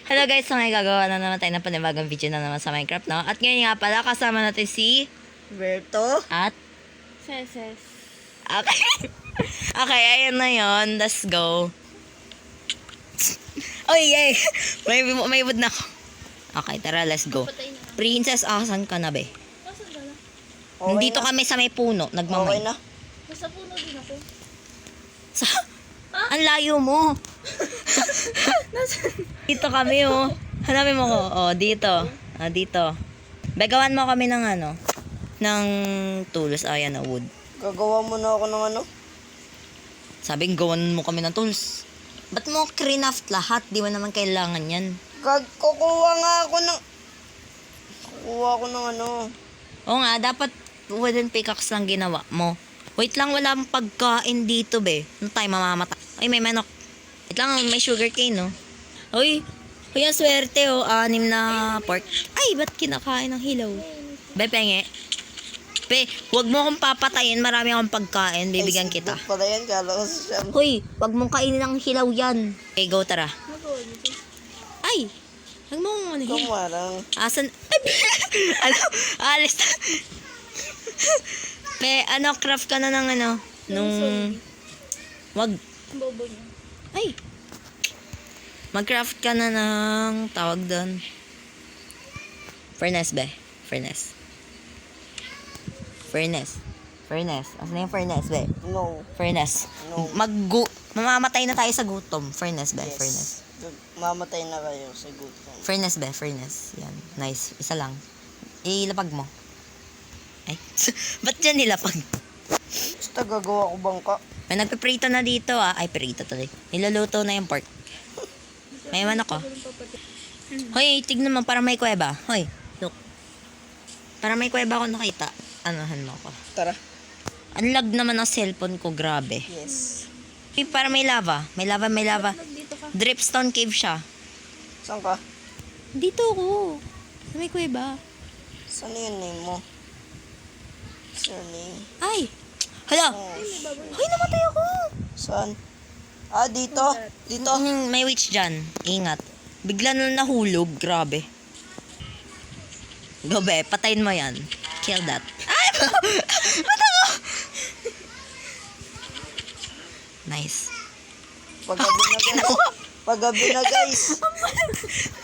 Hello guys, so ngayon gagawa na naman tayo ng panibagong video na naman sa Minecraft, no? At ngayon nga pala, kasama natin si... Berto. At... Seses. Okay. Okay, ayun na yun. Let's go. Oy, yay! May wood na ako. Okay, tara, let's go. Patay na. Princess, asan ka na, be? Nasaan ka na? Nandito kami sa may puno, Okay nagmamay. na. Nasa puno din ako. Sa... Ang layo mo. Dito kami, oh. Hanapin mo ko. Oh, dito. Ah, dito. Begawan mo kami ng ano, ng tools. Ayan na, wood. Gagawa mo na ako ng ano. Sabing gawan mo kami ng tools. Ba't mo craft lahat? Di mo naman kailangan yan. Kukuha nga ako ng... Kukuha ako ng ano. Oo nga, dapat wooden pickaxe lang ginawa mo. Wait lang, wala mong pagkain dito, be. Ano tayo mamamata? Ay, may manok. Wait lang, may sugarcane, no? Uy, ang swerte, oh. 6 na pork. Ay, ba't kinakain ng hilaw? Be, penge. Be, huwag mo akong papatayin. Marami akong pagkain. Bibigyan kita. Pala yan, kala ko sa siyam. Hoy, wag mong kainin ng hilaw yan. Okay, go, tara. Nagawa nito. Ay, wag mo akong manahin. Kumarang. Asan? Ay, ano? Alis na. Pe, ano, craft ka na ng ano? Nung... Wag. Ang bobo niya. Ay. Mag-craft ka na ng tawag doon. Furnace, be. Furnace. Furnace. Furnace. Asan na yung furnace, be? No. Furnace. No. Mamamatay na tayo sa gutom. Furnace, be. Yes. Furnace. Mamatay na kayo sa gutom. Furnace, be. Furnace. Yan. Nice. Isa lang. Ilapag mo. Ay. Ba't dyan nilapag? Basta gagawa ko bangka. May nagpiprito na dito, ah. Ay, prito tuloy. Niluluto na yung pork. May manok, oh. Hoy, tignan mo. Para may kuweba. Hoy, look. Para may kuweba ako nakita. Anuhan mo ko. Tara. Ang lag naman ng cellphone ko. Grabe. Yes. Uy, para may lava. May lava, may lava. Dito ka. Dripstone cave siya. Saan ka? Dito ako. Sa may kuweba. Saan yung name mo? Surname. Ay! Hala! Oh, Hoy, namatay ako! saan? Ah, dito. Dito. May witch dyan. Ingat. Bigla na nahulog. Grabe. Gobe, patayin mo yan. Kill that. Ay! Ba't ako? Nice. Paggabi na guys. Paggabi na guys.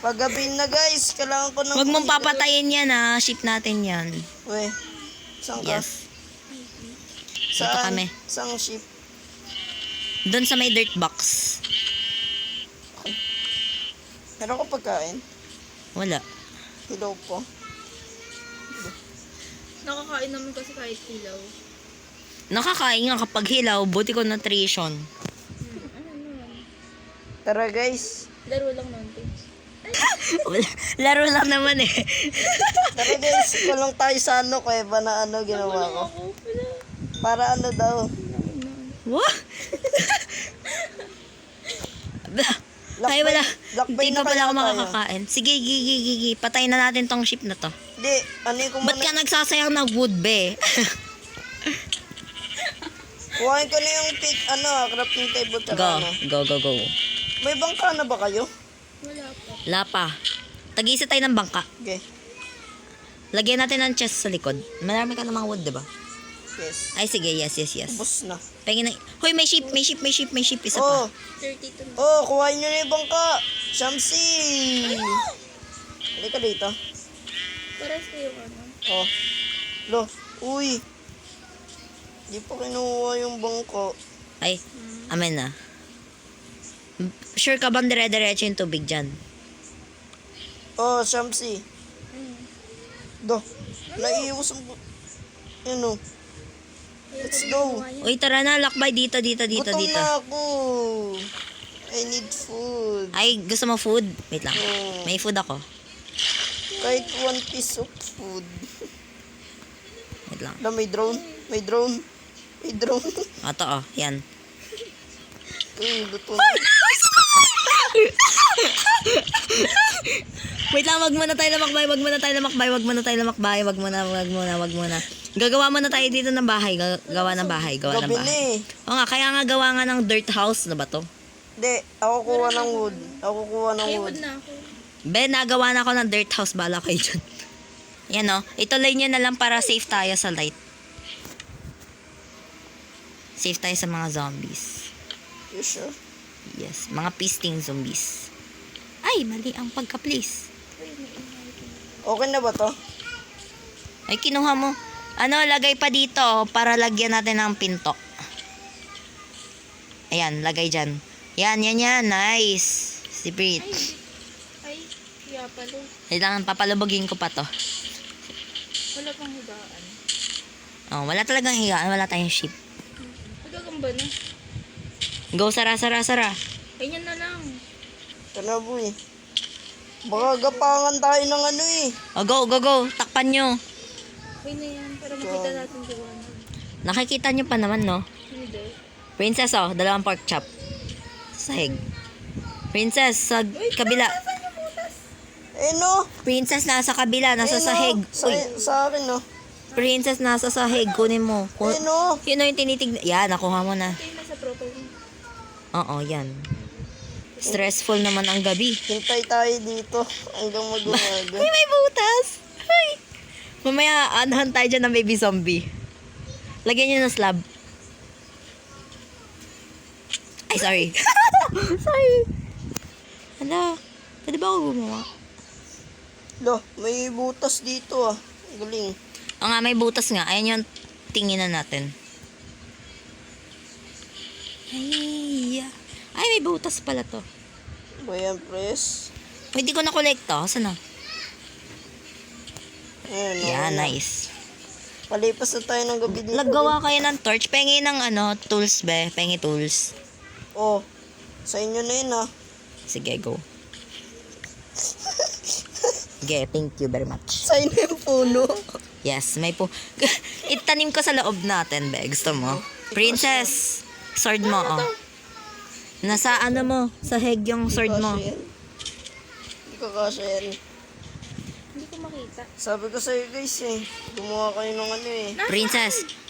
Paggabi na guys. Kailangan ko ng... Huwag mong papatayin yan, ha. Ship natin yan. Uy. Saan ka? Yes. Dito Saan? kami. Saan ship? Doon sa may dirt box. Meron ko pagkain? Wala. Hello po. Nakakain naman kasi kahit ilaw. Nakakain nga kapag hilaw. Buti ko nutrition. Tara guys. Laro lang natin. Wala. Laro lang naman eh. Tara guys. Kulong tayo sa ano. Kuweba na ano ginawa ko. Ako, wala. Para ano daw. What? Ay, wala. Lakbay Hindi na pa pala kaya ako tayo. makakakain. Sige, gigi. Patayin na natin tong ship na to. Hindi. Ano yung Ba't ka nagsasayang ng wood, be? Kuhain ko na yung pick. Ano. Crafting table. Go. Tsaka ano. Go. May bangka na ba kayo? Wala pa. Lapa. Tag-isa tayo ng bangka. Okay. Lagyan natin ng chest sa likod. Marami ka namang wood, diba? Yes. Ay, sige. Yes. Ubus na. Pengin na. Hoy, may ship. Isa Oh. pa. 32 na. Oh. Kuhain nyo na yung bangka. Shamsi. Halika dito. Paras na yung ano. Oh. Lo. Uy. Di pa kinuha yung bangka. Ay, amen na. Sure ka bang dire-diretso yung tubig dyan? Oh, Shamsi. Do. Naiiwas ang... Ano? Let's go. Uy, tara na. Lakbay. Dito. Gutom na ako. I need food. Ay, gusto mo food? Wait lang. Oh. May food ako. Kahit 1 piece of food. Wait lang. May drone. May drone. Ito, oh. Yan. Uy, luto na. Wait lang, wag muna tayo lamakbay. Gagawa muna tayo dito ng bahay. Gawa ng bahay. Gabi na eh. O nga, kaya nga gawa nga ng dirt house na ba to? Hindi, ako kuha ng wood. Ako kuha ng May wood. wood na ako. Be, nagawa na ako ng dirt house. Bala kayo dyan. Yan o. Ituloy nyo na lang para safe tayo sa light. Safe tayo sa mga zombies. You sure? Yes, mga pisting zombies. Ay, mali ang pagka-please. Okay na ba to? Ay, kinuha mo. Ano, lagay pa dito para lagyan natin ng pinto. Ayan, lagay dyan. Yan. Nice. Si Brit. Ay, kaya pala. Kailangan papalubogin ko pa to. Wala pang higaan. Oh, wala talagang higaan. Wala tayong sheep. Nagagamba na. Go, sara. Ganyan na lang. Ito na, boy. Baka gapangan tayo ng ano eh. Oh, go. Takpan nyo. Okay na yan. Para makita natin gawa na. Nakikita nyo pa naman, no? Hindi. Princess, oh. 2 pork chop. Sahig. Princess, sa kabila. Eh no. Princess, nasa kabila. Nasa sahig. Uy, Sa akin no. princess, nasa sahig. Kunin mo. Eh no. Yun o yung tinitignan. Yan, nakuha mo na. Ito yung nasa property. Oo, yan. Stressful naman ang gabi. Hintay tayo dito hanggang mag-umaga. Ay, may butas! Ay! Mamaya, anahan tayo dyan ng baby zombie. Lagyan nyo ng slab. Ay, sorry. Sorry. Hala, pwede ba ako gumawa? Lo, may butas dito ah. Ang galing. Oo nga, may butas nga. Ayan yung tingin na natin. Ay, may butas pala to. Bayan, press. Hindi ko na-collect to. Saan na? Ayan, Yan, okay na. nice. Palipas na tayo ng gabi dito. Naggawa kayo ng torch. Pengi ng tools, be. Pengi tools. Oh, sa inyo na yun ah. Sige, go. Sige, thank you very much. Sa inyo yung puno. Yes, may po. Itanim ko sa loob natin, be. Gusto mo? Princess, sword mo, oh. Nasa ano mo? Sa heg yung sword mo. Hindi ko kasya yan. Hindi ko makita. Sabi ko sa'yo guys eh. Gumawa kayo ng ano eh.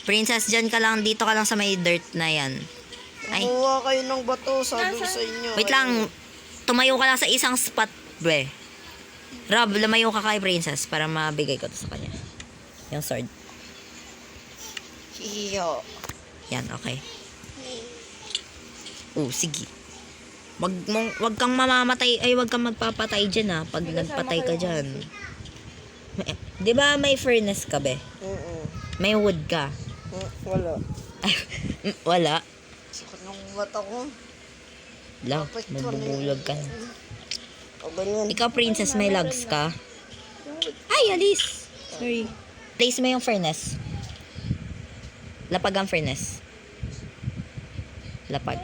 Princess, dyan ka lang, dito ka lang sa may dirt na yan. Ay, Gumawa kayo ng bato. Sabi ko sa inyo. wait lang. Tumayo ka lang sa isang spot, be. Rob, lumayo ka kay Princess para mabigay ko to sa kanya. Yung sword. Hiyo. Yan, okay. Sige. Wag kang mamamatay, ay wag kang magpapatay diyan ah pag nagpatay ka diyan. 'Di ba may furnace ka be? May wood ka. Wala. Ay, wala. Sakit ng mata ko. Lang, mabubulog ka na. O ganyan. Ikaw princess, may logs ka? Ay, alis. Sorry. Place mo yung furnace. Lapag ang furnace. Lapag.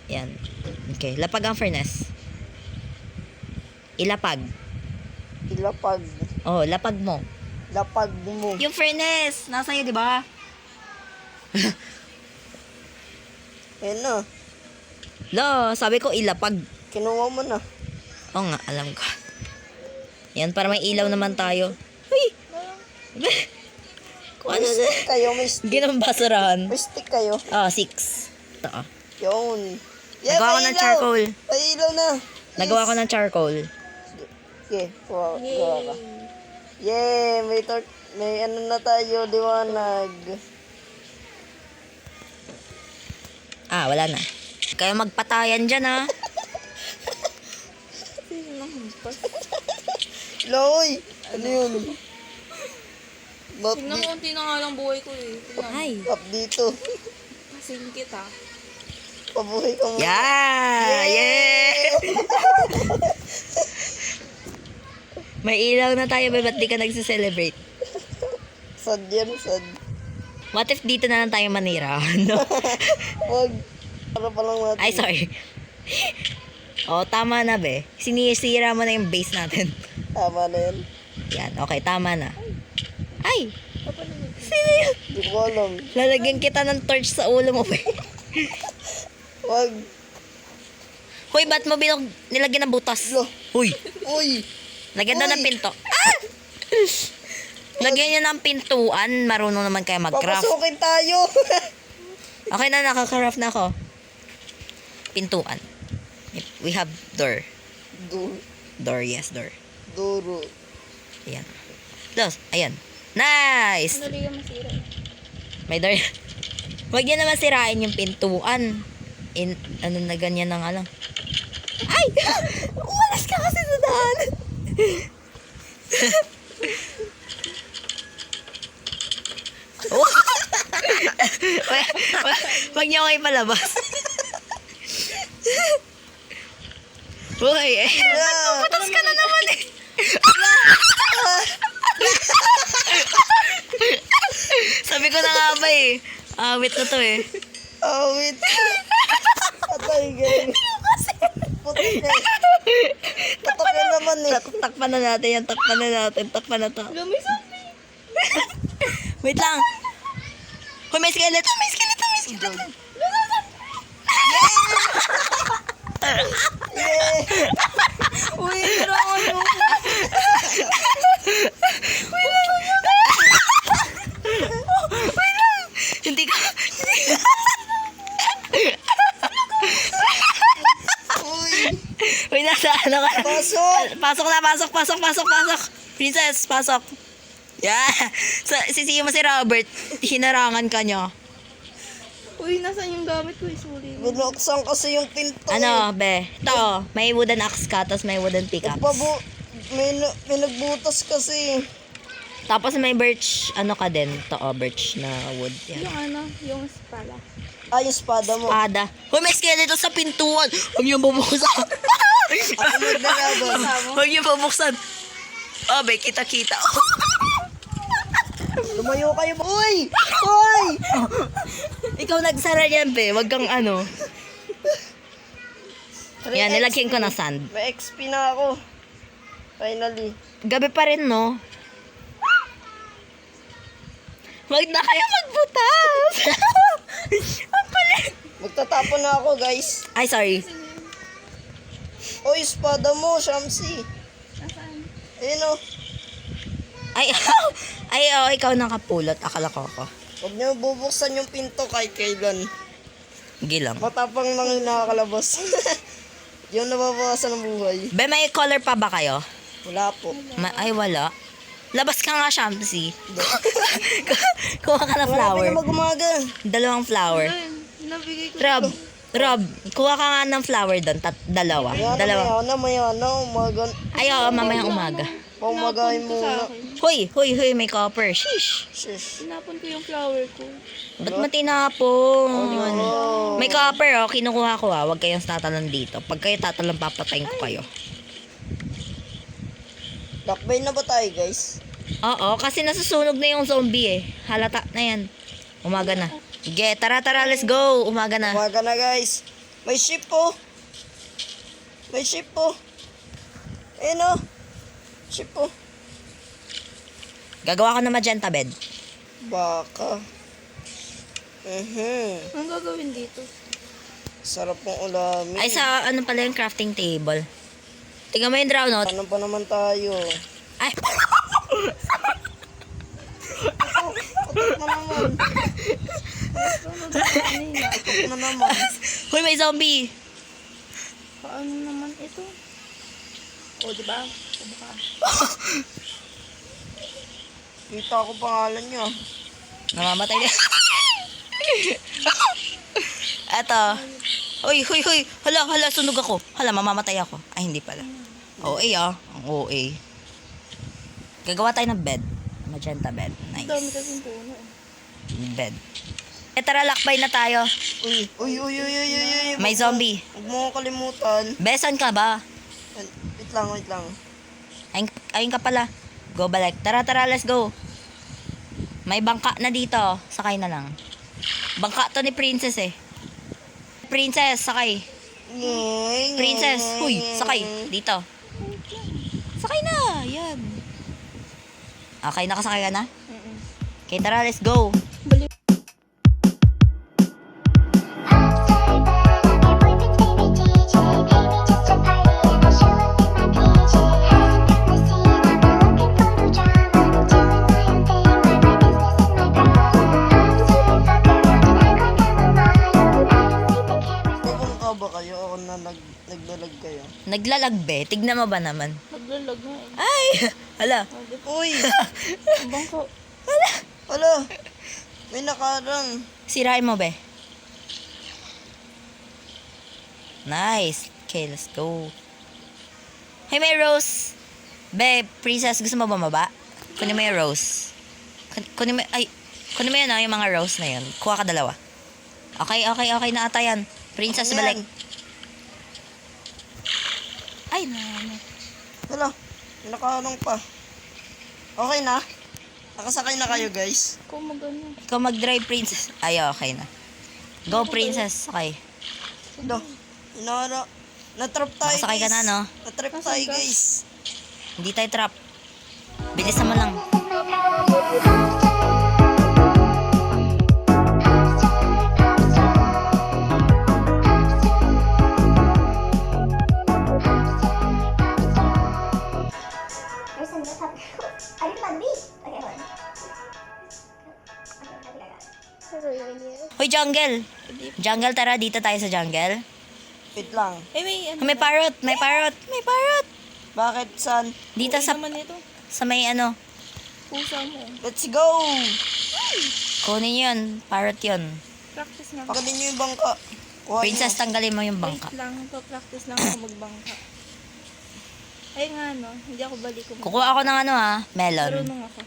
Yan. Okay, lapag ang furnace. Ilapag. Ilapag. Oh, lapag mo. Lapag mo. Yung furnace, nasa iyo, di ba? Ayan na. Lo, sabi ko ilapag. Kinuha mo na. Oo nga, alam ko. Yan, para may ilaw naman tayo. Uy! Kung ano na? Kayo may stick. Ginambasurahan. May stick kayo. 6. Ito ah. Yun. Nagawa ko ng charcoal. May ilaw na. Nagawa ko ng charcoal. Okay, gawa ka. Yay! May ano na tayo, liwanag. Wala na. Kayo magpatayan dyan ah. Loy! Ano yun? Not Tingnan mo, unti na nga lang buhay ko eh. Tingnan mo. Ay. up dito. Kasingkit ah. Pabuhay ka muna. Yeah! May ilaw na tayo, ba't di ka nagsiselebrate? Sad yan, sad. What if dito na lang tayo manira? No? Wag. Para pa lang natin. Ay, sorry. Tama na, be. Sinisira mo na yung base natin. Tama na yan. Yan, okay, tama na. Ay! Sino yun? Hindi ko alam. Lalagyan kita ng torch sa ulo mo, be. Wag. Hoy, ba't mo nilagyan ng butas? Lo. Hoy, Uy! lagyan na ng pinto. Lagyan niyo ng pintuan. Marunong naman kayo mag-craft. Papasukin tayo! Okay na, nakaka-craft na ako. Pintuan. We have door. Door, yes, door. Duro. Ayan. Dos, ayan. Nice! Madali ka masira eh. May door. Huwag niyo naman sirain yung pintuan. Ano na ganyan na nga lang. Ay! Umalas ka kasi sa daan. Oh. Huwag niyo ako ipalabas. Uy, putas ka na naman eh. Sabi ko na nga ba eh. Wait na to eh. Oh, wait. Patay, ganyan. Puti na eh. Patay naman eh. Takpan na natin yan. Takpan na natin. Takpan na to. Wala, may zombie. Wait lang. Hoy, may skeleton. May skeleton. May skeleton. Yeah. Uy, kailangan mo. Hindi ka. Uy. Uy, nasa ano ka? Pasok. Pasok. Princess, pasok. Yeah. Sisiyo mo si Robert. Hinarangan ka niya. Uy, nasaan yung gamit ko? Isuli mo. Binuksan kasi yung pinto. Ano, be? Ito, may wooden axe ka, tapos may wooden pickaxe. May nagbutas kasi. Tapos may birch, ano ka din? Ito, birch na wood. Yan. Yung ano, yung spala. Ah, yung espada mo. Espada. Uy, may skeleton sa pintuan. Huwag niyo bubuksan. Ako maglalaban. Huwag niyo bubuksan. Oh, be, kita-kita. Lumayo kayo. Uy! Uy! Ikaw nagsara yan, be. Huwag kang ano. Yan, nilagyan ko ng sand. May XP na ako. Finally. Gabi pa rin, no? Huwag na kayo magbutas. Ang kulit. Magtatapon na ako, guys. Ay, sorry. Uy, espada mo, Shamsi. Nasaan? Ayun o. Ay, ikaw nakapulot. Akala ko ako. Huwag niyo bubuksan yung pinto kahit kailan. Gilang. Matapang lang yung nakakalabas. Yung nababawasan ng buhay. Be, may color pa ba kayo? Wala po. Ay, wala. Labas ka nga, Shamsi. Kuha ka ng flower. Wala pa mag-umaga. Dalawang flower. Ayun, nabigay ko. Rob, kuha ka nga ng flower doon. Dalawa. Mayana, umaga. Ay, oo, mamayang umaga. Paumagahin Tinapon ko sa muna. akin. Hoy, may copper. Shish. Shish. Tinapon ko yung flower ko. Ba't mo tinapon? Oh. May copper, oh. Kinukuha ko, ah. Huwag kayong tatalon dito. Pag kayo tatalon, papatayin ko kayo. Lakbay na ba tayo, guys? Oo, kasi nasusunog na yung zombie, eh. Halata na yan. Umaga na. Sige, tara, let's go. Umaga na. Umaga na, guys. May ship po. May ship po. Ayun o. Ship po. Gagawa ko ng magenta bed. Baka. Anong gagawin dito? Sarap ng ulamin. Ay, sa ano pala yung crafting table. Tingnan mo yung draw note. Paano pa naman tayo? Ay, Patok na naman. Patok na naman. Hoy, may zombie. Paano naman ito? O, diba? Diba? Kita ko pangalan niya. Namamatay na. Eto. Hoy. Hala, sunog ako. Hala, mamamatay ako. Ay, hindi pala. OA, ah. Ang OA. Gagawa tayo ng bed. Magenta bed. Dami Nice. kasing puno. Bed. Tara, lakbay na tayo. Uy. May zombie. Huwag mo ko kalimutan. Besan ka ba? Wait lang. Ayun ka pala. Go balik. Tara, let's go. May bangka na dito. Sakay na lang. Bangka to ni Princess eh. Princess, sakay. Princess, huy, sakay. Dito. Sakay na. Yan. Okay, nakasakay ka na? Okay, tara, let's go. Pupunta ba kayo? Naglalag be. Tignan mo ba naman? Naglalag nga eh. Ay! Hala. Uy! Ang bangko. Wala! May nakarang. Sirain mo be. Nice. Okay, let's go. Hey, may rose. Be, princess, gusto mo bumaba? Kunin mo yung rose. Kunin mo, ay, kunin mo yun, yung mga rose na yun. Kuha ka dalawa. Okay na ata yan. Princess, Ano balik. yan? Ay, Wala. May nakarang pa. Okay na? Nakasakay na kayo, guys. Kung magano. ikaw mag-drive, princess. Ay, okay na. Go, princess. Okay. Do. Inara. Natrap tayo, Nakasakay ka guys. na, no? Natrap Nasaan tayo, ka? guys. Hindi tayo trap. Bilisan mo lang. There's some stuff. I didn't let me. Okay, hold on. Okay, I think I got it. Hoy, jungle. Jungle, tara. Dito tayo sa jungle. Wait lang. Eh, may ano. May parrot. May parrot. May parrot. Bakit, son? Dito Uwi sa, naman ito. sa may ano. Pusa mo. Let's go! Kunin yun. Parrot yun. Practice nga. Pakanin nyo yung bangka. Kuha Princess, nyo. tanggalin mo yung bangka. Wait lang. Pa-practice lang ako magbangka. Ay nga no. Hindi ako balik ko. Kukuha ako ng ano melon. Marunong ako.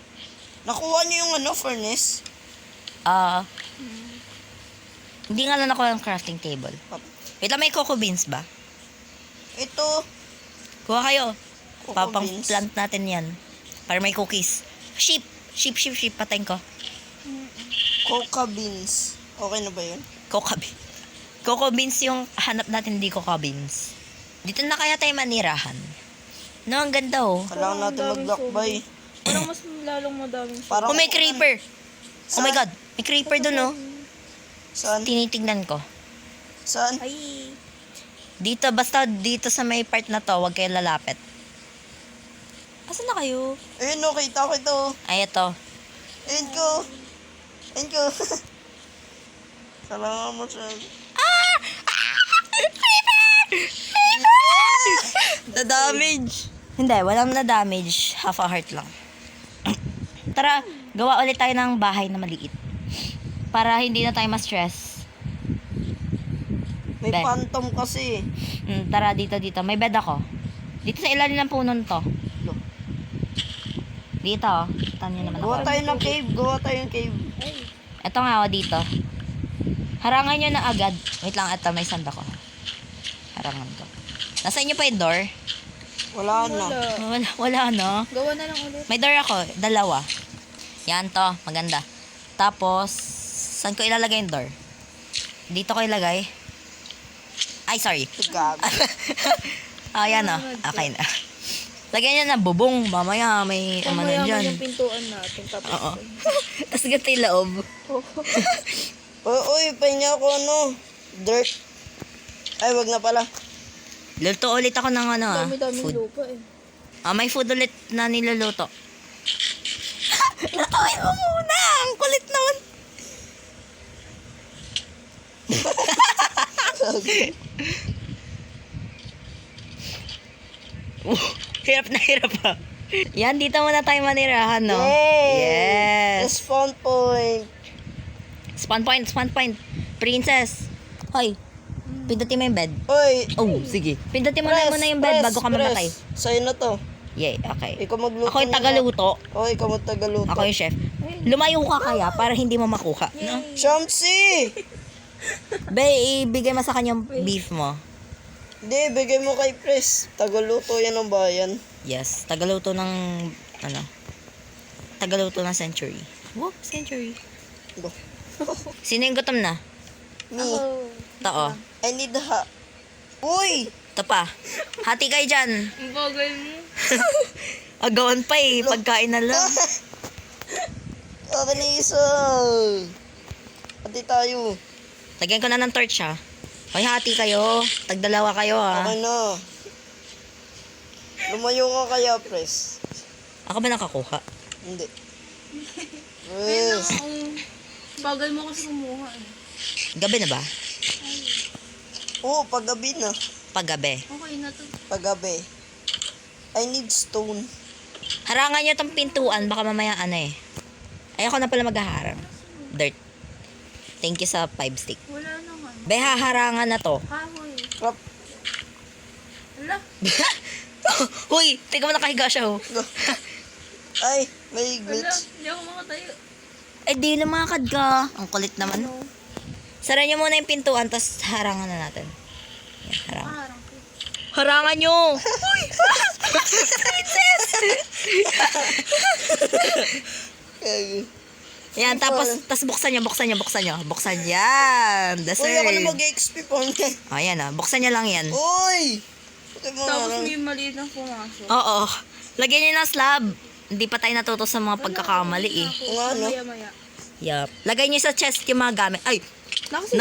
Nakuha nyo yung ano, furnace? Hindi nga lang ako ng crafting table. Wait lang, may cocoa beans ba? Ito. Kuha kayo. Cocoa Papang beans. plant natin yan. Para may cookies. Sheep. Sheep. Patayin ko. Coca beans. Okay na ba yun? Cocoa beans. Cocoa beans yung hanap natin, hindi cocoa beans. Dito na kaya tayo manirahan. No, ang ganda oh. Kailangan Parang natin ang daming maglakbay. Parang mas lalong madaming siya. Parang Oh, may creeper. Oh my god. May creeper dun oh. Saan? Tinitignan ko. Saan? Ay. Dito, basta dito sa may part na to, huwag kayo lalapit. Asan na kayo? Ayun, no, kita ko ito. Ay, ito. Ayun ko. Ayun ko. Salamat mo siya. The-damage. Hindi, walang na-damage. Half a heart lang. Tara, gawa ulit tayo ng bahay na maliit. Para hindi na tayo ma-stress. May Ben. phantom kasi. Tara, dito. May bed ako. Dito sa ilalim ng punon to. Dito, oh. Tan nyo naman ako. Gawa tayo ng cave. Gawa tayo ng cave. Ay. Ito nga, oh, dito. Harangan nyo na agad. Wait lang, ito, may sand ako. Harangan ko. Nasa inyo pa yung door? Wala na. Wala, no? Gawa na lang ulit. May door ako, dalawa. Yan to, maganda. Tapos, saan ko ilalagay yung door? Dito ko ilagay. Ay, sorry. Gago. Yan o, okay na. Lagyan niya na bubong. Mamaya may ano Mamaya dyan. yung pintuan natin. Tapos, Oo. Tapos ganito yung loob. Uy, pahinga ako ano. Dirt. Ay, wag na pala. Luto ulit ako ng dami-daming food. lupa eh. May food ulit na niluluto. Lutuin mo muna! Ang kulit naman. Hirap pa. Yan, dito muna tayo manirahan, no? Yay! Yes! Spawn point. Spawn point. Princess. Hoy, pindutin mo yung bed. Uy. Oh, sige. Pindutin mo na muna yung bed bago ka mamatay. Sa'yo na to. Yay, okay. Ikaw magluto. Ako yung tagaluto. Oh, ikaw magtagaluto. Ako yung chef. Lumayo ka kaya para hindi mo makuha. No? Shamsi! Be, ibigay mo sa kanya yung beef mo. Hindi, bigay mo kay Pres. Tagaluto yan ng bayan. Yes, tagaluto ng, tagaluto ng century. Whoop, century. Go. Sino yung gutom na? Me. Ito, oh. I need ha. Uy! Ito pa. Hati kayo dyan. Ang bagay mo. Agawan pa eh, pagkain na lang. Okay na isa. Pati tayo. Lagyan ko na ng torch ha. Hoy, hati kayo. Tagdalawa kayo ha. Okay na. Lumayo ka kaya, Pres. Ako ba nakakuha? Hindi. Ayun Pres. ang bagay mo kasi kumuha eh. Gabi na ba? Oo, paggabi na. paggabi. Okay na to. Paggabi. I need stone. Harangan nyo tong pintuan, baka mamaya ano eh. Ayoko na pala maghaharang. Dirt. Thank you sa 5 stick. Wala nang ano. Be, haharangan na to. Kahoy. Crap. Wala. Huy, tingnan mo nakahiga siya oh. Go. Ay, may Wala. glitch. Hindi ako makatayo. Eh di lumakad ka. Ang kulit naman. Sara nyo muna yung pintuan, tapos harangan na natin. Yan, harangan. Parang ko. Harangan nyo! Uy! Princess! Yan, tapos buksan nyo. Buksan yan. Uy, Dessert. ako na mag-XP po. Ayan ah, buksan nyo lang yan. Uy! Ito mo Tapos lang. may maliit na pumasok. Oo. Lagyan nyo ng slab. Hindi pa tayo natuto sa mga pagkakamali eh. Oo nga, no? Maya-maya. Yup. Lagay nyo sa chest yung mga gamit. Ay! Nakasi.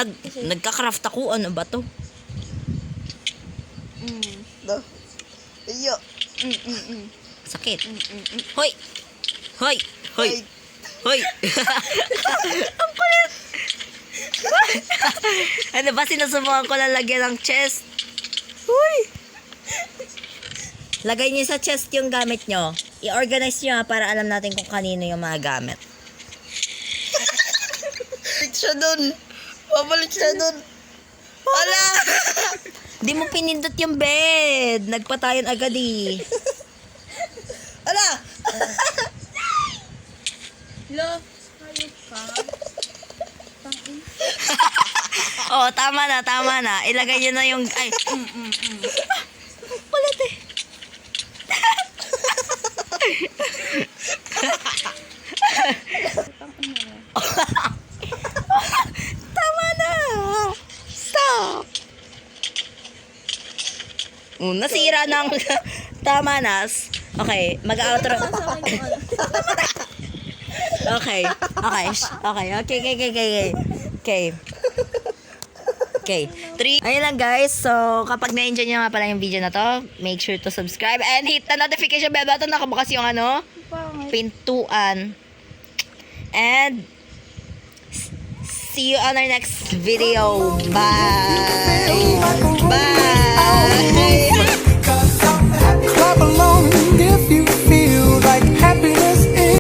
Nagka-craft ako. Ano ba to? Da. Iyo. Sakit. Hoy! Hoy! Hoy! Ay, Hoy! Ang kulit! Ano ba, sinusubukan ko lang lagyan ng chest? Hoy! Lagay niyo sa chest yung gamit nyo. I-organize nyo ha, para alam natin kung kanino yung mga gamit. balik siya dun. Babalik siya dun. Wala! Di mo pinindot yung bed. Nagpatayon agad eh. Wala! Lo, hayop ka. Tangin. Oh, tama na. Ilagay nyo na yung... Ay. Kulit eh. Tama na. Stop. Nasira ng... Tama na. Okay, mag-outro. Okay. Okay. 3. Ayun lang guys. So, kapag na-enjoy nyo nga pala yung video na to, make sure to subscribe and hit the notification bell button. Nakabukas yung ano, Pangit. pintuan. And see you on our next video. Bye!